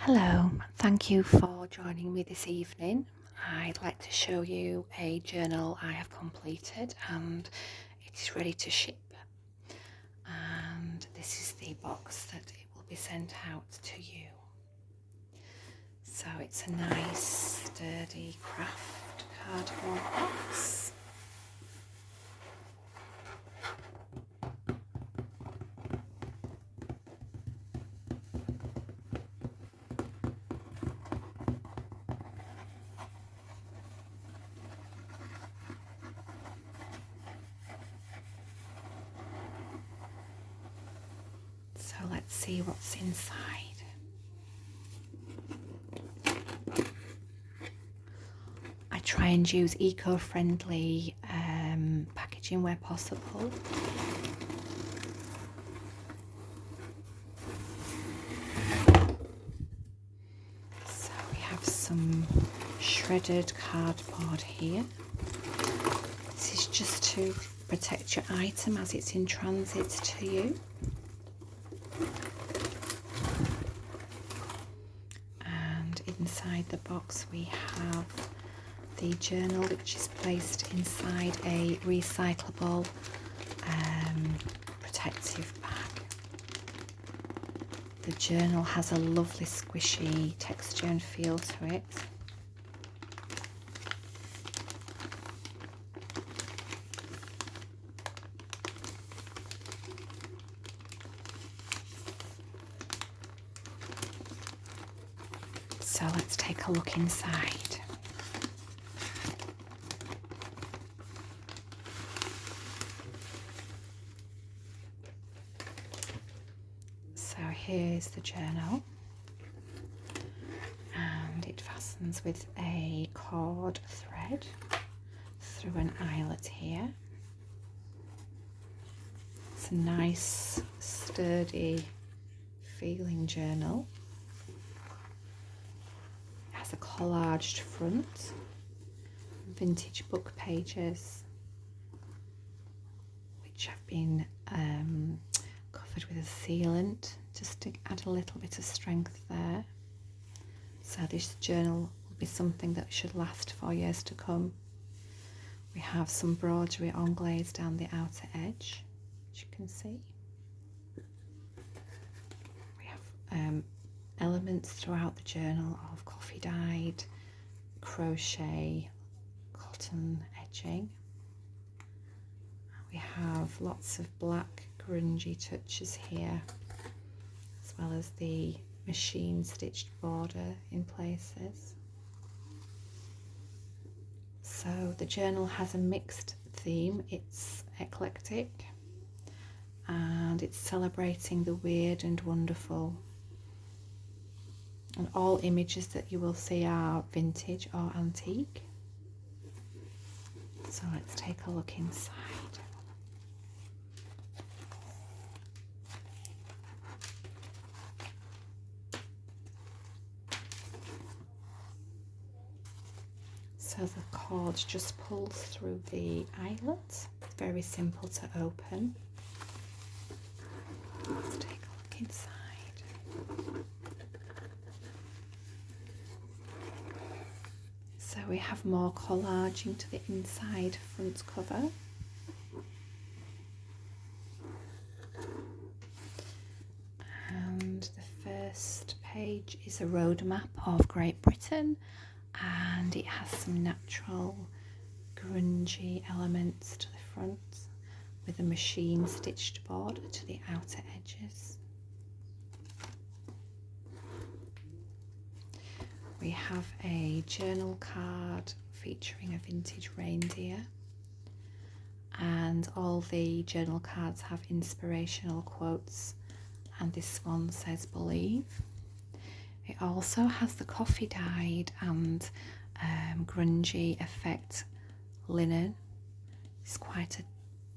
Hello, thank you for joining me this evening. I'd like to show you a journal I have completed and it is ready to ship. And this is the box that it will be sent out to you. So it's a nice, sturdy craft cardboard box. So let's see what's inside. I try and use eco-friendly packaging where possible. So we have some shredded cardboard here. This is just to protect your item as it's in transit to you. And inside the box we have the journal, which is placed inside a recyclable protective bag. The journal has a lovely squishy texture and feel to it. So let's take a look inside. So here's the journal, and it fastens with a cord thread through an eyelet here. It's a nice, sturdy feeling journal. It has a collaged front, vintage book pages which have been covered with a sealant just to add a little bit of strength there. So this journal will be something that should last for years to come. We have some broderie anglaise down the outer edge, as you can see. We have elements throughout the journal of coffee dyed, crochet, cotton edging. We have lots of black grungy touches here, as well as the machine stitched border in places. So the journal has a mixed theme. It's eclectic and it's celebrating the weird and wonderful. And all images that you will see are vintage or antique. So let's take a look inside. So the cord just pulls through the eyelet. It's very simple to open. Let's take a look inside. So we have more collaging to the inside front cover. And the first page is a road map of Great Britain, and it has some natural grungy elements to the front with a machine stitched border to the outer edges. We have a journal card featuring a vintage reindeer, and all the journal cards have inspirational quotes, and this one says believe. It also has the coffee dyed and grungy effect linen. It's quite a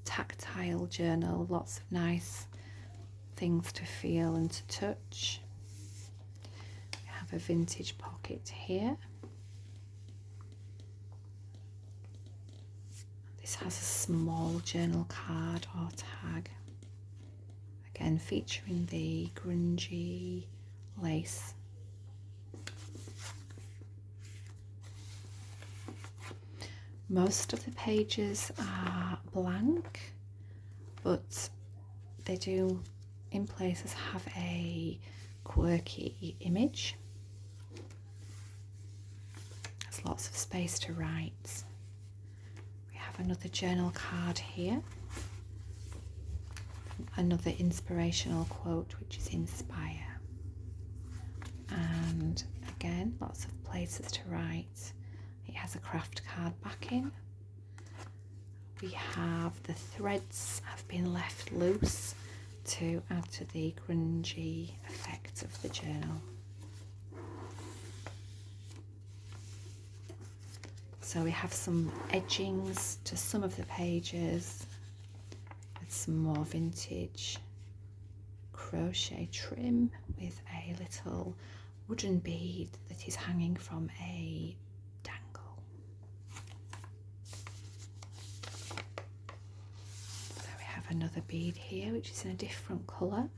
tactile journal, lots of nice things to feel and to touch. We have a vintage pocket here. This has a small journal card or tag, again featuring the grungy lace Most of the pages are blank, but they do in places have a quirky image. There's lots of space to write. We have another journal card here. Another inspirational quote, which is inspire. And again, lots of places to write. It has a craft card backing. We have the threads have been left loose to add to the grungy effect of the journal. So we have some edgings to some of the pages with some more vintage crochet trim with a little wooden bead that is hanging from a dangle. So we have another bead here which is in a different colour.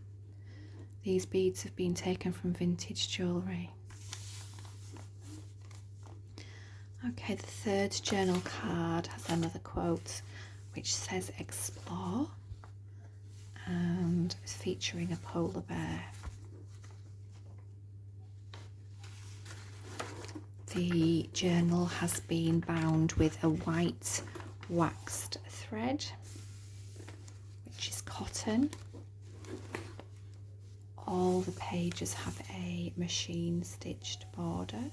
These beads have been taken from vintage jewellery. Okay, the third journal card has another quote which says explore, and it's featuring a polar bear. The journal has been bound with a white waxed thread, which is cotton. All the pages have a machine stitched border.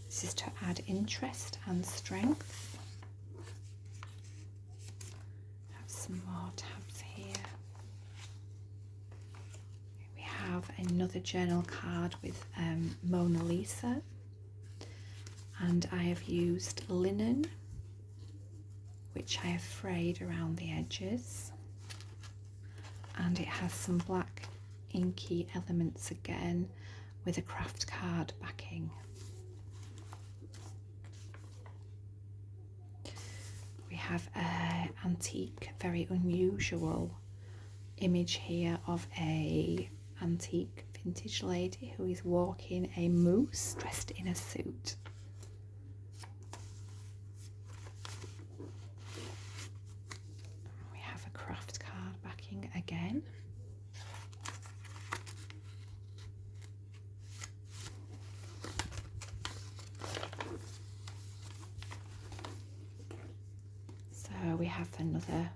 This is to add interest and strength. Have some more tabs here. We have another journal card with Mona Lisa, and I have used linen, which I have frayed around the edges, and it has some black inky elements again with a craft card backing. We have an antique, very unusual image here of a antique vintage lady who is walking a moose dressed in a suit. We have a craft card backing again. So we have another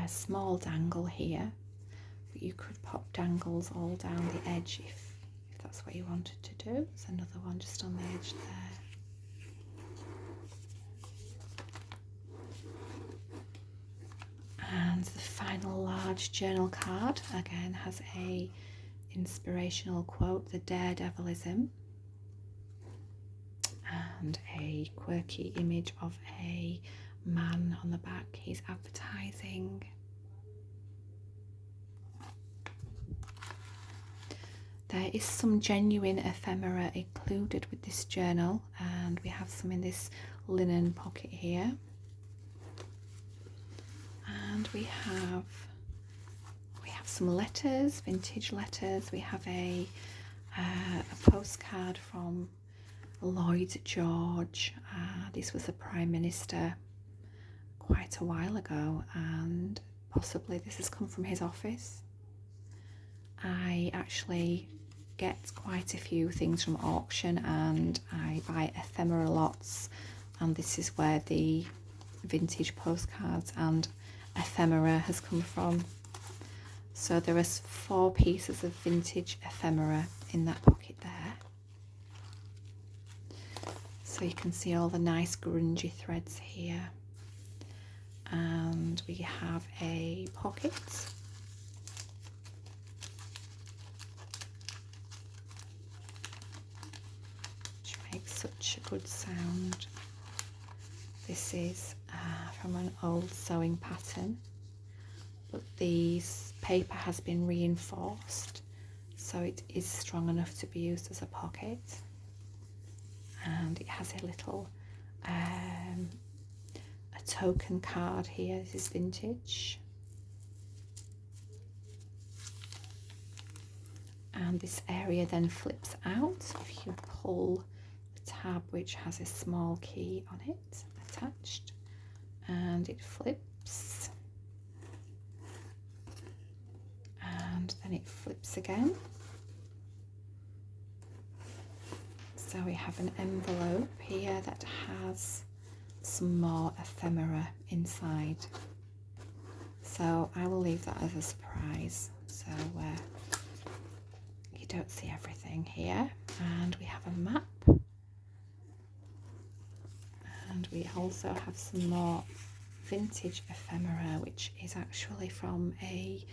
small dangle here, but you could pop dangles all down the edge if that's what you wanted to do. There's another one just on the edge there. And the final large journal card again has a inspirational quote, the daredevilism, and a quirky image of a man on the back. He's advertising. There is some genuine ephemera included with this journal, and we have some in this linen pocket here. And we have some letters, vintage letters. We have a postcard from Lloyd George. This was the Prime Minister quite a while ago, and possibly this has come from his office. I actually get quite a few things from auction, and I buy ephemera lots, and this is where the vintage postcards and ephemera has come from. So there are 4 pieces of vintage ephemera in that pocket there. So you can see all the nice grungy threads here. And we have a pocket. Which makes such a good sound. This is from an old sewing pattern, but the paper has been reinforced, so it is strong enough to be used as a pocket. And it has a little a token card here. This is vintage, and this area then flips out if you pull the tab, which has a small key on it, a attached, and it flips, and then it flips again. So we have an envelope here that has some more ephemera inside. So I will leave that as a surprise. So you don't see everything here. And we have a map. And we also have some more vintage ephemera, which is actually from a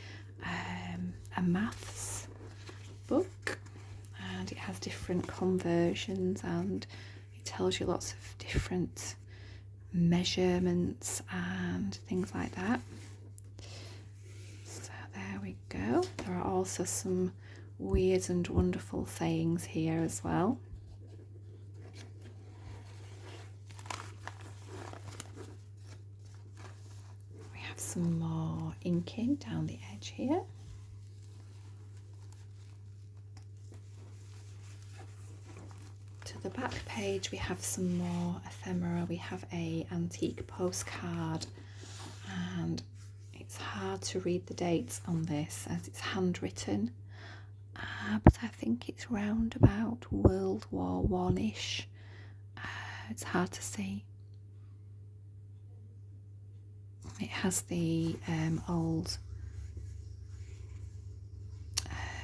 maths book. And it has different conversions, and it tells you lots of different measurements and things like that. So there we go. There are also some weird and wonderful sayings here as well. We have some more inking down the edge here. To the back page we have some more ephemera. We have a antique postcard, and it's hard to read the dates on this as it's handwritten, but I think it's round about World War One-ish. It's hard to see. It has the old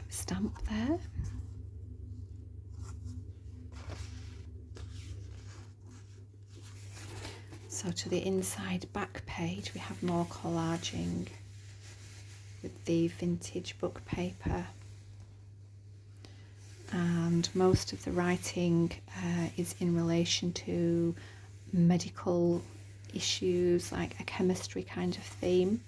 stamp there. So to the inside back page we have more collaging with the vintage book paper, and most of the writing is in relation to medical issues, like a chemistry kind of theme.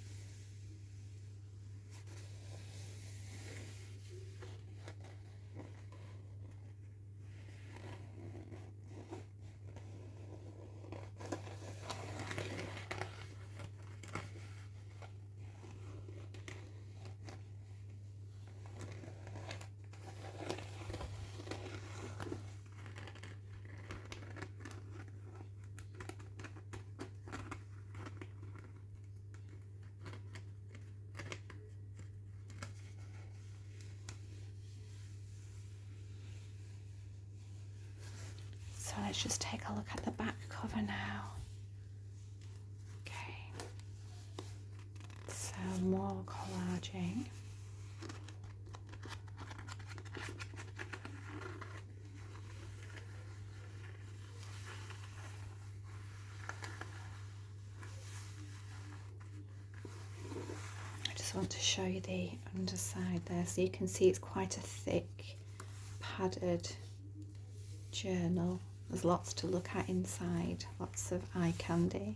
So let's just take a look at the back cover now. Okay, so more collaging. I just want to show you the underside there, so you can see it's quite a thick, padded journal. There's lots to look at inside, lots of eye candy.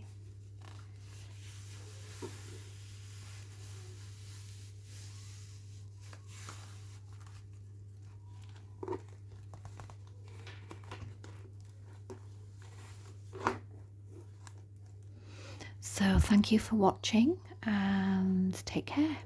So thank you for watching, and take care.